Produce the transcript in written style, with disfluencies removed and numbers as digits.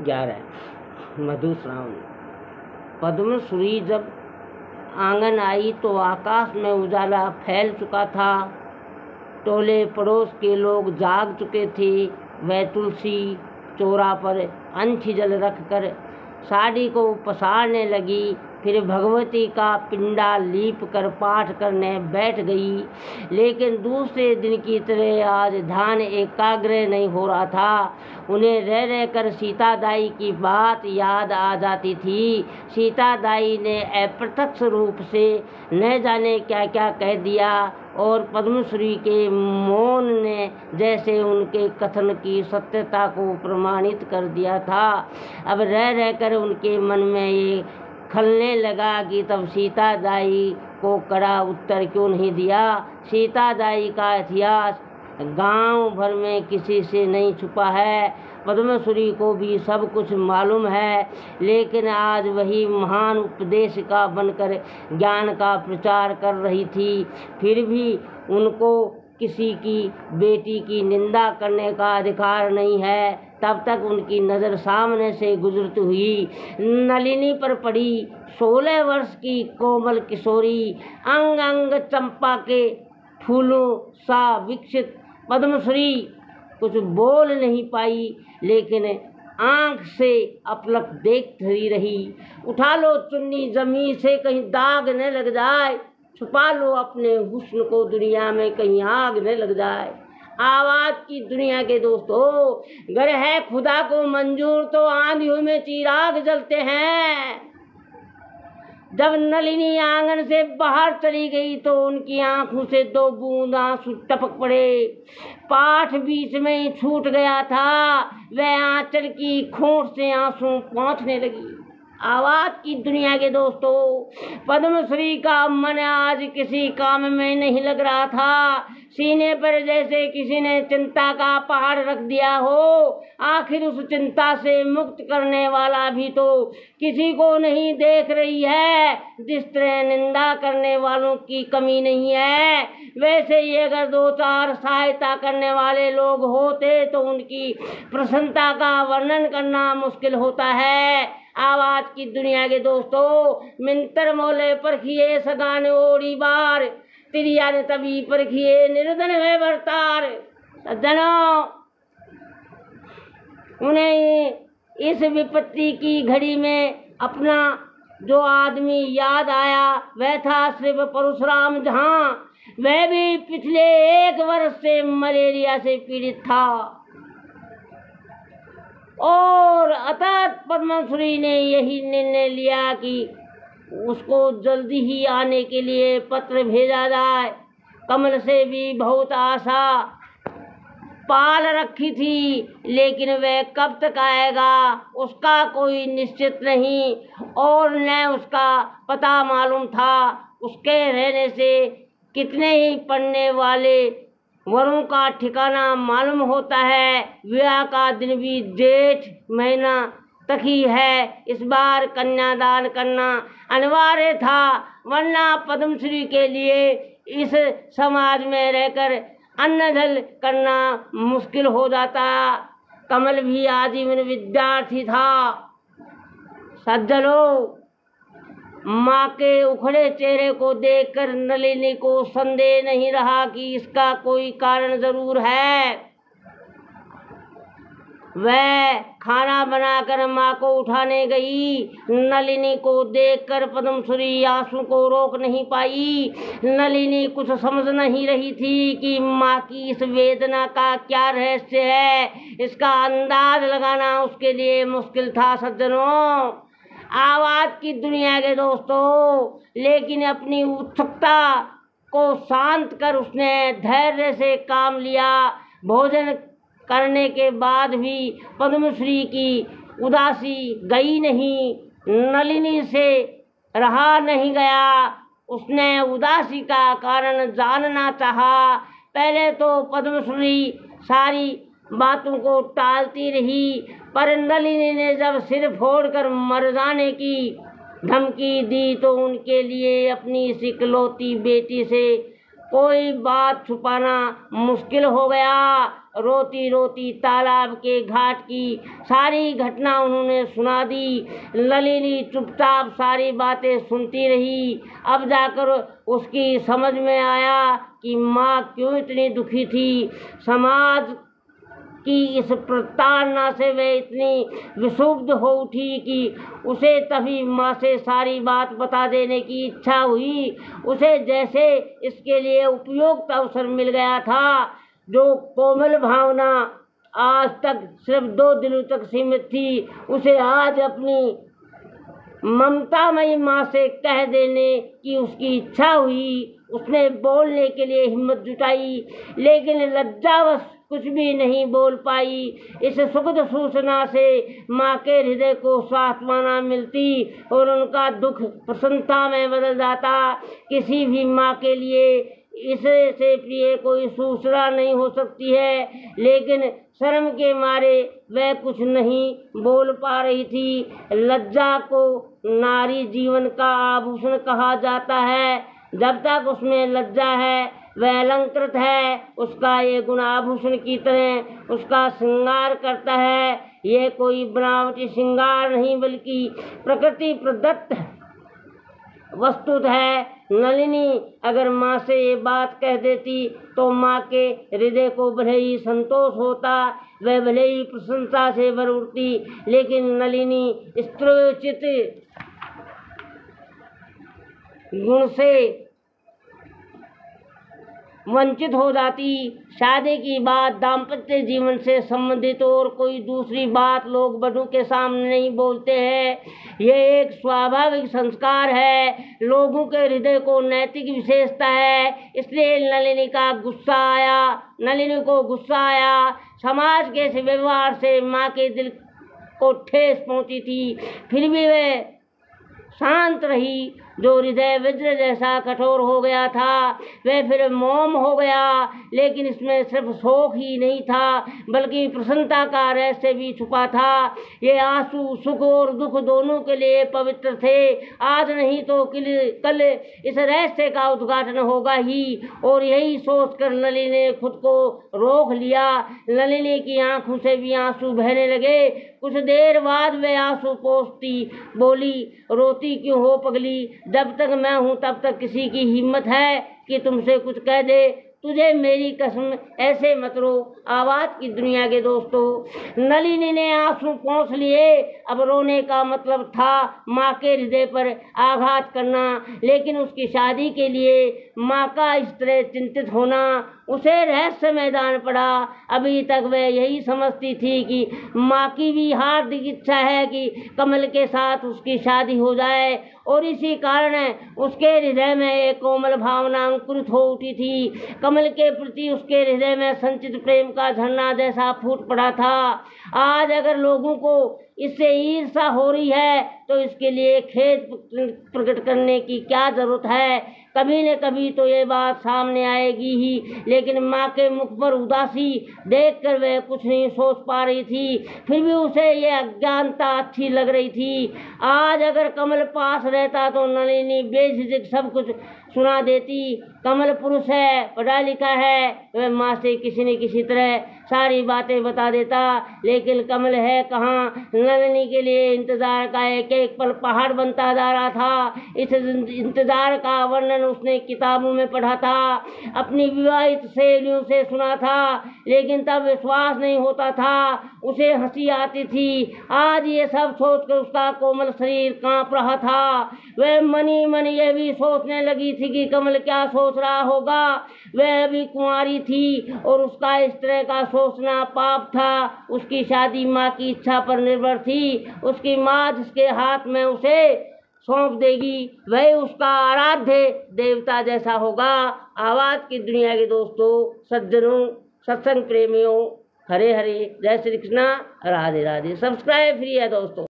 11 मधुश्रावणी। पद्मश्री जब आंगन आई तो आकाश में उजाला फैल चुका था। टोले पड़ोस के लोग जाग चुके थे। वह तुलसी चौरा पर अंश जल रखकर साड़ी को पसारने लगी। फिर भगवती का पिंडा लीप कर पाठ करने बैठ गई। लेकिन दूसरे दिन की तरह आज ध्यान एकाग्र नहीं हो रहा था। उन्हें रह रह कर सीता दाई की बात याद आ जाती थी। सीता दाई ने अप्रत्यक्ष रूप से न जाने क्या क्या कह दिया और पद्मश्री के मौन ने जैसे उनके कथन की सत्यता को प्रमाणित कर दिया था। अब रह रह कर उनके मन में ये खलने लगा कि तब सीता दाई को कड़ा उत्तर क्यों नहीं दिया। सीता दाई का इतिहास गांव भर में किसी से नहीं छुपा है। पद्मश्री को भी सब कुछ मालूम है, लेकिन आज वही महान उपदेशिका बनकर ज्ञान का प्रचार कर रही थी। फिर भी उनको किसी की बेटी की निंदा करने का अधिकार नहीं है। तब तक उनकी नज़र सामने से गुजरती हुई नलिनी पर पड़ी। 16 वर्ष की कोमल किशोरी, अंग अंग चंपा के फूलों सा विकसित पद्मश्री कुछ बोल नहीं पाई, लेकिन आँख से अपलक देखती रही। उठा लो चुन्नी जमीन से कहीं दाग न लग जाए, छुपा लो अपने हुस्न को दुनिया में कहीं आग न लग जाए। आवाज की दुनिया के दोस्तों, गर है खुदा को मंजूर तो आंधियों में चिराग जलते हैं। जब नलिनी आंगन से बाहर चली गई तो उनकी आंखों से 2 बूंद आंसू टपक पड़े। पाठ बीच में ही छूट गया था। वह आंचल की खोट से आंसू पोंछने लगी। आवाज की दुनिया के दोस्तों, पद्मश्री का मन आज किसी काम में नहीं लग रहा था। सीने पर जैसे किसी ने चिंता का पहाड़ रख दिया हो। आखिर उस चिंता से मुक्त करने वाला भी तो किसी को नहीं देख रही है। जिस तरह निंदा करने वालों की कमी नहीं है, वैसे ही अगर 2-4 सहायता करने वाले लोग होते तो उनकी प्रसन्नता का वर्णन करना मुश्किल होता है। आवाज की दुनिया के दोस्तों, मिंतर मोले परखिए सगाने ओड़ी बार, तिरिया ने तभी परखिए निर्धन है बरतार। सज्जनों, उन्हें इस विपत्ति की घड़ी में अपना जो आदमी याद आया वह था सिर्फ परशुराम जहां। वह भी पिछले 1 वर्ष से मलेरिया से पीड़ित था और अतः पद्मश्री ने यही निर्णय लिया कि उसको जल्दी ही आने के लिए पत्र भेजा जाए। कमल से भी बहुत आशा पाल रखी थी, लेकिन वह कब तक आएगा उसका कोई निश्चित नहीं और न उसका पता मालूम था। उसके रहने से कितने ही पढ़ने वाले वरों का ठिकाना मालूम होता है। विवाह का दिन भी जेठ महीना तक ही है। इस बार कन्यादान करना अनिवार्य था, वरना पद्मश्री के लिए इस समाज में रहकर अन्नजल करना मुश्किल हो जाता। कमल भी आजीवन विद्यार्थी था। सज्जनों, माँ के उखड़े चेहरे को देखकर नलिनी को संदेह नहीं रहा कि इसका कोई कारण जरूर है। वह खाना बनाकर माँ को उठाने गई। नलिनी को देखकर पद्मश्री आंसू को रोक नहीं पाई। नलिनी कुछ समझ नहीं रही थी कि माँ की इस वेदना का क्या रहस्य है। इसका अंदाज लगाना उसके लिए मुश्किल था। सज्जनों, आवाज की दुनिया के दोस्तों, लेकिन अपनी उत्सुकता को शांत कर उसने धैर्य से काम लिया। भोजन करने के बाद भी पद्मश्री की उदासी गई नहीं। नलिनी से रहा नहीं गया। उसने उदासी का कारण जानना चाहा। पहले तो पद्मश्री सारी बातों को टालती रही, पर नलिनी ने जब सिर फोड़कर मर जाने की धमकी दी तो उनके लिए अपनी इस इकलौती बेटी से कोई बात छुपाना मुश्किल हो गया। रोती रोती तालाब के घाट की सारी घटना उन्होंने सुना दी। नलिनी चुपचाप सारी बातें सुनती रही। अब जाकर उसकी समझ में आया कि माँ क्यों इतनी दुखी थी। समाज की इस प्रताड़ना से वह इतनी विक्षुब्ध हो उठी कि उसे तभी माँ से सारी बात बता देने की इच्छा हुई। उसे जैसे इसके लिए उपयुक्त अवसर मिल गया था। जो कोमल भावना आज तक सिर्फ 2 दिनों तक सीमित थी, उसे आज अपनी ममतामयी माँ से कह देने की उसकी इच्छा हुई। उसने बोलने के लिए हिम्मत जुटाई, लेकिन लज्जावश कुछ भी नहीं बोल पाई। इस सुखद सूचना से माँ के हृदय को सांत्वना मिलती और उनका दुख प्रसन्नता में बदल जाता। किसी भी माँ के लिए इससे प्रिय कोई सूचना नहीं हो सकती है, लेकिन शर्म के मारे वह कुछ नहीं बोल पा रही थी। लज्जा को नारी जीवन का आभूषण कहा जाता है। जब तक उसमें लज्जा है वह अलंकृत है। उसका ये गुण आभूषण की तरह उसका श्रृंगार करता है। ये कोई बनावटी श्रृंगार नहीं बल्कि प्रकृति प्रदत्त वस्तुत है। नलिनी अगर माँ से ये बात कह देती तो माँ के हृदय को भले ही संतोष होता, वह भले ही प्रशंसा से भर उठती, लेकिन नलिनी स्त्रोचित गुण से वंचित हो जाती। शादी की बात दाम्पत्य जीवन से संबंधित और कोई दूसरी बात लोग बड़ों के सामने नहीं बोलते हैं। यह एक स्वाभाविक संस्कार है, लोगों के हृदय को नैतिक विशेषता है। इसलिए नलिनी को गुस्सा आया। समाज के इस व्यवहार से माँ के दिल को ठेस पहुंची थी, फिर भी वह शांत रही। जो हृदय वज्र जैसा कठोर हो गया था वह फिर मौन हो गया, लेकिन इसमें सिर्फ शोक ही नहीं था बल्कि प्रसन्नता का रहस्य भी छुपा था। ये आंसू सुख और दुख दोनों के लिए पवित्र थे। आज नहीं तो कल इस रहस्य का उद्घाटन होगा ही, और यही सोचकर नलिनी ने खुद को रोक लिया। नलिनी की आंखों से भी आंसू बहने लगे। कुछ देर बाद वे आंसू पोंछती बोली, रोती क्यों हो पगली? जब तक मैं हूँ तब तक किसी की हिम्मत है कि तुमसे कुछ कह दे? तुझे मेरी कसम ऐसे मत रो। आवाज की दुनिया के दोस्तों, नलिनी ने आंसू पोंछ लिए। अब रोने का मतलब था माँ के हृदय पर आघात करना, लेकिन उसकी शादी के लिए माँ का इस तरह चिंतित होना उसे रहस्य में जान पड़ा। अभी तक वह यही समझती थी कि माँ की भी हार्दिक इच्छा है कि कमल के साथ उसकी शादी हो जाए, और इसी कारण उसके हृदय में एक कोमल भावना अंकुरित हो उठी थी। कमल के प्रति उसके हृदय में संचित प्रेम का झरना जैसा फूट पड़ा था। आज अगर लोगों को इससे ईर्ष्या हो रही है तो इसके लिए खेद प्रकट करने की क्या जरूरत है? कभी न कभी तो ये बात सामने आएगी ही। लेकिन माँ के मुख पर उदासी देखकर वह कुछ नहीं सोच पा रही थी, फिर भी उसे ये अज्ञानता अच्छी लग रही थी। आज अगर कमल पास रहता तो नलिनी बेझिझक सब कुछ सुना देती। कमल पुरुष है, पढ़ा लिखा है, वह माँ से किसी न किसी तरह सारी बातें बता देता, लेकिन कमल है कहाँ? नलिनी के लिए इंतजार का एक एक पल पहाड़ बनता जा रहा था। इस इंतजार का वर्णन उसने किताबों में पढ़ा था, अपनी विवाहित सहेलियों से सुना था, लेकिन तब विश्वास नहीं होता था, उसे हंसी आती थी। आज ये सब सोचकर उसका कोमल शरीर कांप रहा था। वह मनी मन ये भी सोचने लगी थी कि कमल क्या सोच रहा होगा। वह अभी कुंवारी थी और उसका इस तरह का सोचना पाप था। उसकी शादी माँ की इच्छा पर निर्भर थी। उसकी माँ जिसके हाथ में उसे सौंप देगी वह उसका आराध्य देवता जैसा होगा। आवाज की दुनिया के दोस्तों, सज्जनों, सत्संग प्रेमियों, हरे हरे, जय श्री कृष्णा, राधे राधे। सब्सक्राइब फ्री है दोस्तों।